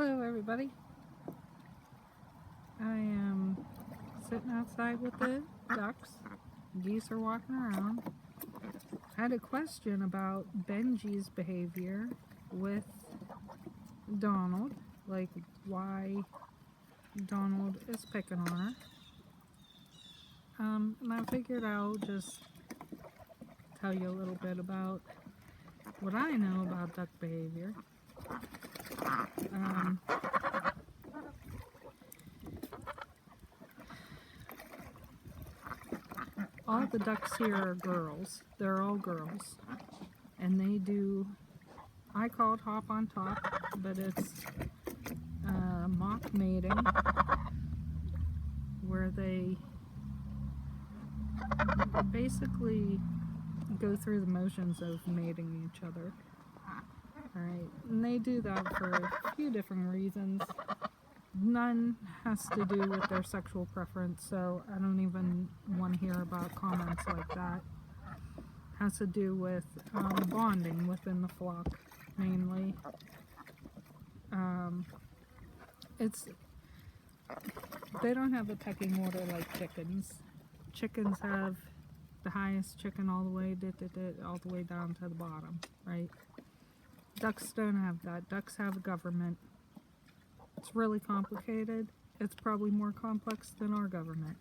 Hello everybody. I am sitting outside with the ducks. Geese are walking around. I had a question about Benji's behavior with Donald, like why Donald is picking on her. And I figured I'll just tell you a little bit about what I know about duck behavior. All the ducks here are girls. They're all girls. And they do, I call it hop on top, but it's mock mating, where they basically go through the motions of mating each other. Alright, and they do that for a few different reasons. None has to do with their sexual preference, so I don't even want to hear about comments like that. Has to do with bonding within the flock, mainly. They don't have a pecking order like chickens. Chickens have the highest chicken all the way, all the way down to the bottom, right? Ducks don't have that. Ducks have a government. It's really complicated. It's probably more complex than our government.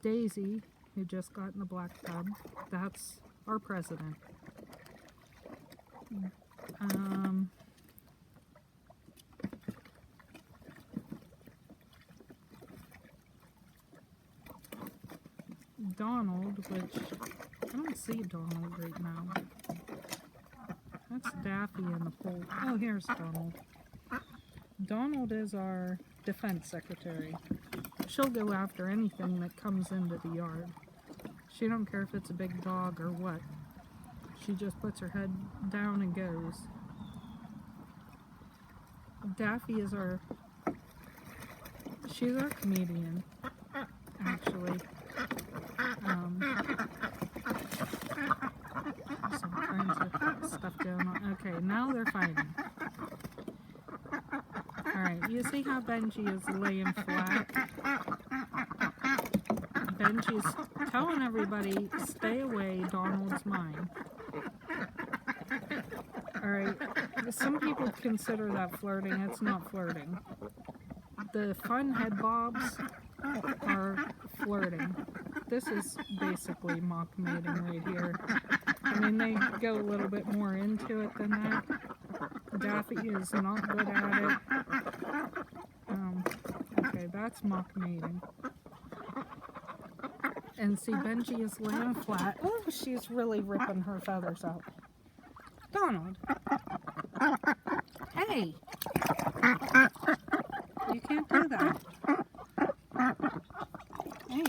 Daisy, who just got in the black tub, that's our president. Donald, which I don't see Donald right now. That's Daffy in the pool. Oh, here's Donald. Donald is our defense secretary. She'll go after anything that comes into the yard. She don't care if it's a big dog or what. She just puts her head down and goes. Daffy is she's our comedian, actually. Some kinds of stuff going on. Okay, now they're fighting. Alright, you see how Benji is laying flat? Benji's telling everybody, stay away, Donald's mine. Alright, some people consider that flirting. It's not flirting. The fun head bobs are flirting. This is basically mock mating right here. I mean, they go a little bit more into it than that. Daffy is not good at it. Okay, that's mock mating. And see, Benji is laying flat. Oh, she's really ripping her feathers out. Donald! Hey! You can't do that. Hey!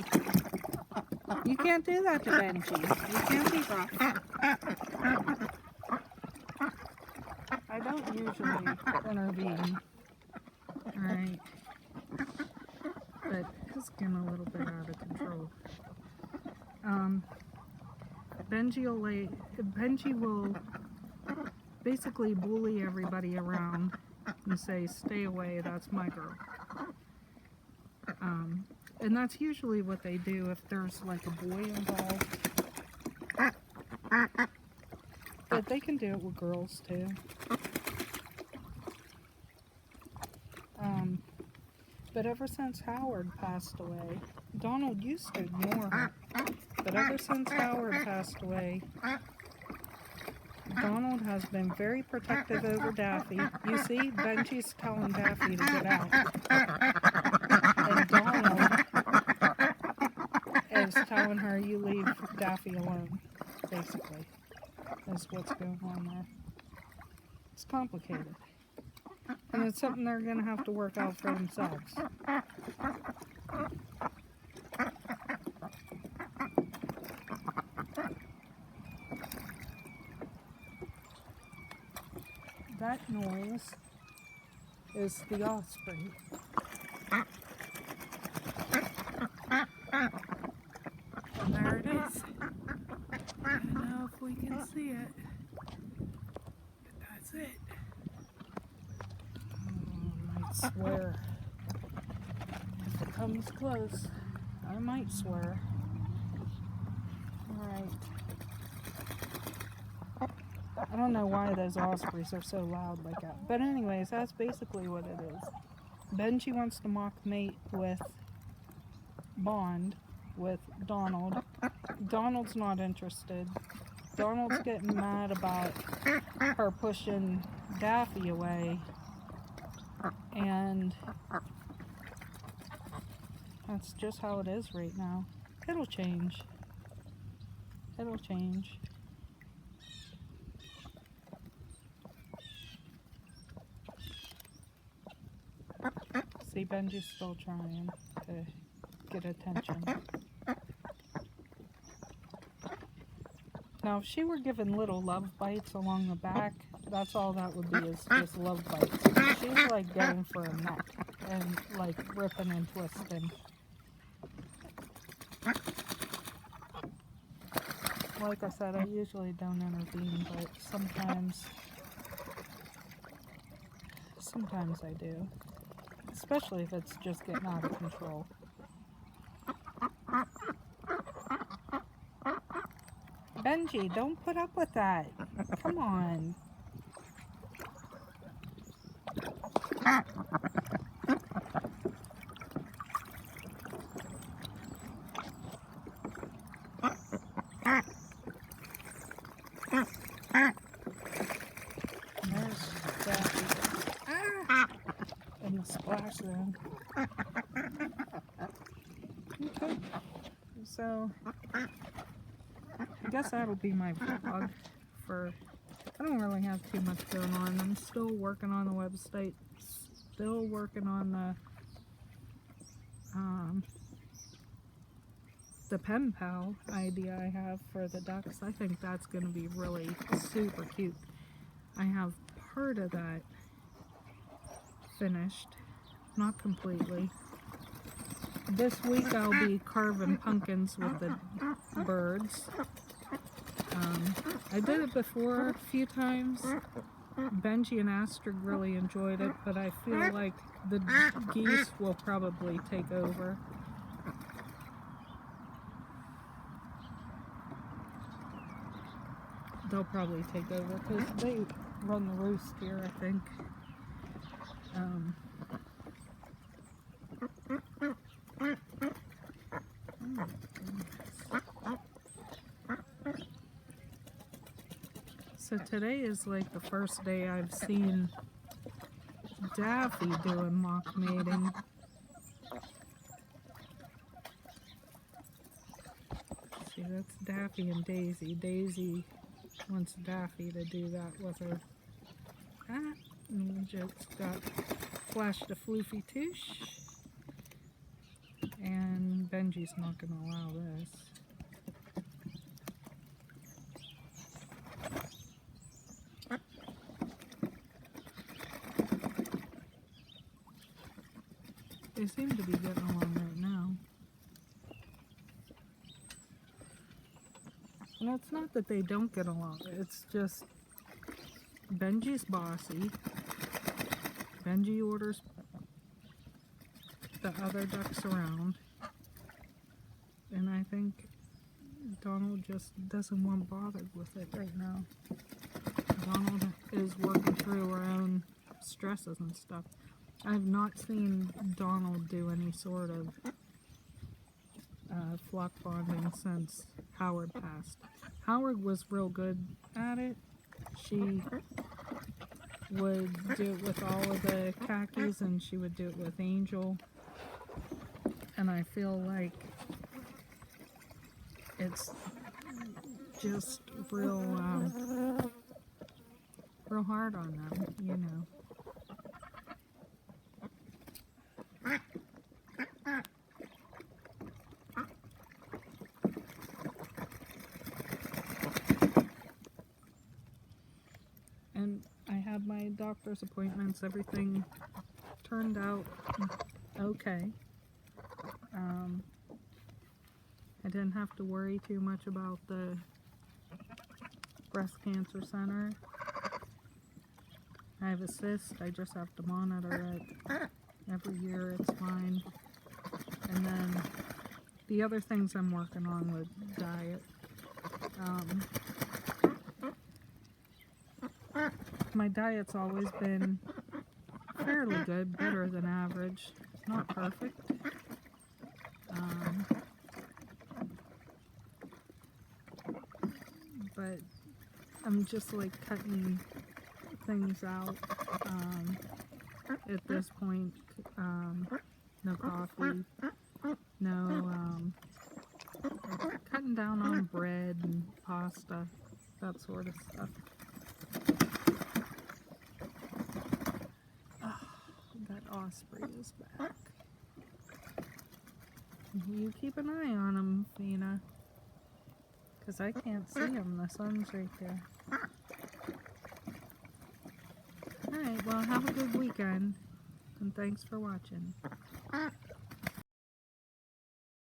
You can't do that to Benji. You can't be rough. I don't usually intervene. Alright. But it's getting a little bit out of control. Benji will basically bully everybody around and say, stay away, that's my girl. And that's usually what they do if there's like a boy involved. But they can do it with girls too. But ever since Howard passed away, Donald used to ignore her. But ever since Howard passed away, Donald has been very protective over Daffy. You see, Benji's telling Daffy to get out. And Donald is telling her, you leave Daffy alone, basically. That's what's going on there. It's complicated. And it's something they're going to have to work out for themselves. That noise is the offspring. And there it is. I don't know if we can see it, but that's it. swear. If it comes close, I might swear. Alright. I don't know why those ospreys are so loud like that. But anyways, that's basically what it is. Benji wants to mock mate with Bond, with Donald. Donald's not interested. Donald's getting mad about her pushing Daffy away. And that's just how it is right now. It'll change. It'll change. See, Benji's still trying to get attention. Now, if she were given little love bites along the back, that's all that would be, is just love bites. She's like going for a neck and like ripping and twisting. Like I said, I usually don't intervene, but sometimes I do. Especially if it's just getting out of control. Benji, don't put up with that. Come on. There's Daffy. In the splash zone. Okay. So I guess that'll be my vlog for, I don't really have too much going on. I'm still working on the website, still working on the pen pal idea I have for the ducks. I think that's going to be really super cute. I have part of that finished, not completely. This week I'll be carving pumpkins with the birds. I did it before a few times. Benji and Astrid really enjoyed it, but I feel like the geese will probably take over. They'll probably take over because they run the roost here, I think. So today is like the first day I've seen Daffy doing mock mating. See, that's Daffy and Daisy. Daisy wants Daffy to do that with her. And we just got flashed a floofy touche. And Benji's not going to allow this. They seem to be getting along right now. And it's not that they don't get along, it's just Benji's bossy. Benji orders the other ducks around. And I think Donald just doesn't want bothered with it right now. Donald is working through her own stresses and stuff. I've not seen Donald do any sort of flock bonding since Howard passed. Howard was real good at it. She would do it with all of the khakis, and she would do it with Angel. And I feel like it's just real hard on them, you know. And I had my doctor's appointments, everything turned out okay. I didn't have to worry too much about the breast cancer center. I have a cyst. I just have to monitor it. Every year it's fine. And then the other things I'm working on with diet. My diet's always been fairly good, better than average. Not perfect. But I'm just like cutting things out at this point. No coffee, no cutting down on bread and pasta, that sort of stuff. Oh, that osprey is back. You keep an eye on him, Fina, because I can't see him. The sun's right there. Alright, well, have a good weekend, and thanks for watching.